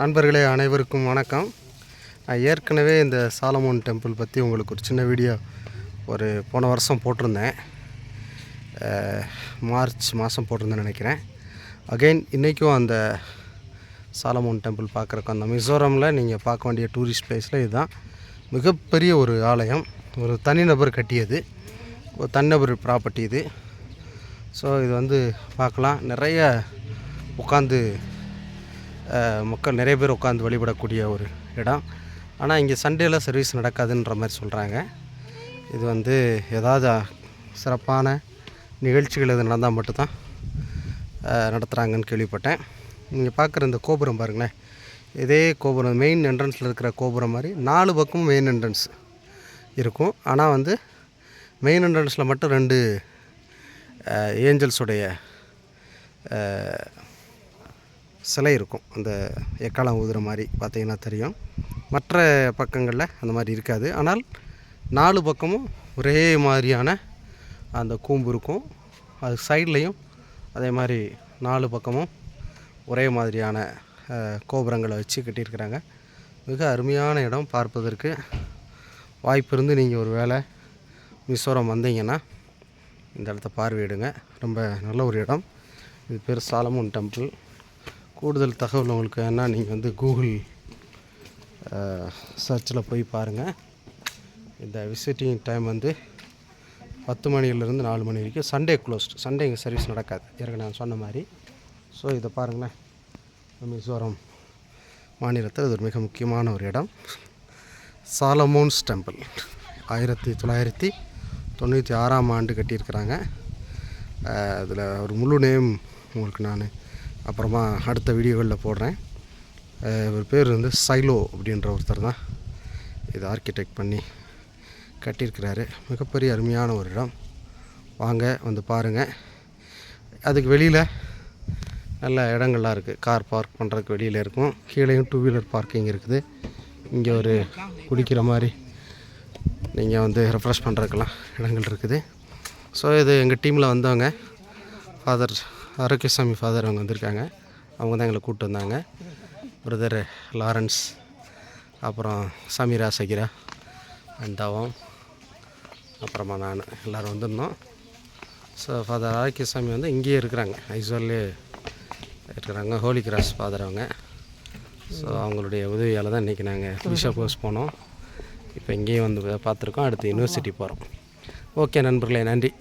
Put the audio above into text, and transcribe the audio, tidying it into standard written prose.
நண்பர்களே அனைவருக்கும் வணக்கம். நான் ஏற்கனவே இந்த சாலமோன் டெம்பிள் பற்றி உங்களுக்கு ஒரு சின்ன வீடியோ போன வருஷம் போட்டிருந்தேன். மார்ச் மாதம் போட்டிருந்தேன்னு நினைக்கிறேன். அகெயின் இன்றைக்கும் அந்த சாலமோன் டெம்பிள் பார்க்குறக்கு அந்த மிசோரமில் நீங்கள் பார்க்க வேண்டிய டூரிஸ்ட் பிளேஸில் இதுதான் மிகப்பெரிய ஒரு ஆலயம். ஒரு தனிநபர் கட்டியது, ஒரு தனிநபர் ப்ராப்பர்ட்டி இது. ஸோ இது பார்க்கலாம். நிறைய உட்காந்து மக்கள் நிறைய பேர் உட்காந்து வழிபடக்கூடிய ஒரு இடம். ஆனால் இங்கே சண்டேயில் சர்வீஸ் நடக்காதுன்ற மாதிரி சொல்கிறாங்க. இது ஏதாவது சிறப்பான நிகழ்ச்சிகள் எது நடந்தால் மட்டும்தான் நடத்துகிறாங்கன்னு கேள்விப்பட்டேன். நீங்கள் பார்க்குற இந்த கோபுரம் பாருங்களேன், இதே கோபுரம் மெயின் என்ட்ரன்ஸில் இருக்கிற கோபுரம் மாதிரி 4 பக்கமும் மெயின் என்ட்ரன்ஸ் இருக்கும். ஆனால் மெயின் என்ட்ரன்ஸில் மட்டும் 2 ஏஞ்சல்ஸுடைய சிலை இருக்கும். அந்த எக்காலம் ஊதுற மாதிரி பார்த்திங்கன்னா தெரியும். மற்ற பக்கங்களில் அந்த மாதிரி இருக்காது. ஆனால் 4 பக்கமும் ஒரே மாதிரியான அந்த கூம்பு இருக்கும். அது சைட்லேயும் அதே மாதிரி 4 பக்கமும் ஒரே மாதிரியான கோபுரங்களை வச்சு கட்டியிருக்கிறாங்க. மிக அருமையான இடம். பார்ப்பதற்கு வாய்ப்பு இருந்து நீங்கள் ஒரு வேளை மிசோரம் வந்தீங்கன்னா இந்த இடத்த பார்வையிடுங்க. ரொம்ப நல்ல ஒரு இடம். இது பேர் சாலமோன் டெம்பிள். கூடுதல் தகவல் உங்களுக்கு வேணா நீங்கள் கூகுள் சர்ச்சில் போய் பாருங்கள். இந்த விசிட்டிங் டைம் 10 மணிலேருந்து 4 மணி வரைக்கும். Sunday closed. சண்டே இங்கே சர்வீஸ் நடக்காது, ஏற்கனவே நான் சொன்ன மாதிரி. ஸோ இதை பாருங்களேன், மிசோரம் மாநிலத்தில் இது ஒரு மிக முக்கியமான ஒரு இடம். சாலமோன்ஸ் டெம்பிள் 1996ஆம் ஆண்டு கட்டியிருக்கிறாங்க. அதில் ஒரு முழு நேம் உங்களுக்கு நான் அப்புறமா அடுத்த வீடியோகளில் போடுறேன். இவர் பேர் சைலோ அப்படின்ற ஒருத்தர் தான் இது ஆர்கிடெக்ட் பண்ணி கட்டியிருக்கிறாரு. மிகப்பெரிய அருமையான ஒரு இடம். வாங்க பாருங்கள். அதுக்கு வெளியில் நல்ல இடங்கள்லாம் இருக்குது. கார் பார்க் பண்ணுறதுக்கு வெளியில் இருக்கும். கீழேயும் 2 வீலர் பார்க்கிங் இருக்குது. இங்கே ஒரு குடிக்கிற மாதிரி நீங்கள் ரெஃப்ரெஷ் பண்ணுறதுக்கெல்லாம் இடங்கள் இருக்குது. ஸோ இது எங்கள் டீமில் வந்தவங்க ஃபாதர் ஆரோக்கியசாமி ஃபாதர் அவங்க வந்திருக்காங்க. அவங்க தான் எங்களை கூப்பிட்டு வந்தாங்க. பிரதர் லாரன்ஸ், அப்புறம் சமீரா, சகிரா, அண்டாவும், அப்புறமா நான் எல்லோரும் வந்திருந்தோம். ஸோ ஃபாதர் ஆரோக்கியசாமி இங்கேயே இருக்கிறாங்க, ஐஸ்வால்லே இருக்கிறாங்க. ஹோலி கிராஸ் ஃபாதர் அவங்க. ஸோ அவங்களுடைய உதவியால் தான் இன்றைக்கி நாங்கள் பிஷப் ஹவுஸ் போனோம். இப்போ இங்கேயும் பார்த்துருக்கோம். அடுத்து யூனிவர்சிட்டி போகிறோம். ஓகே நண்பர்களே, நன்றி.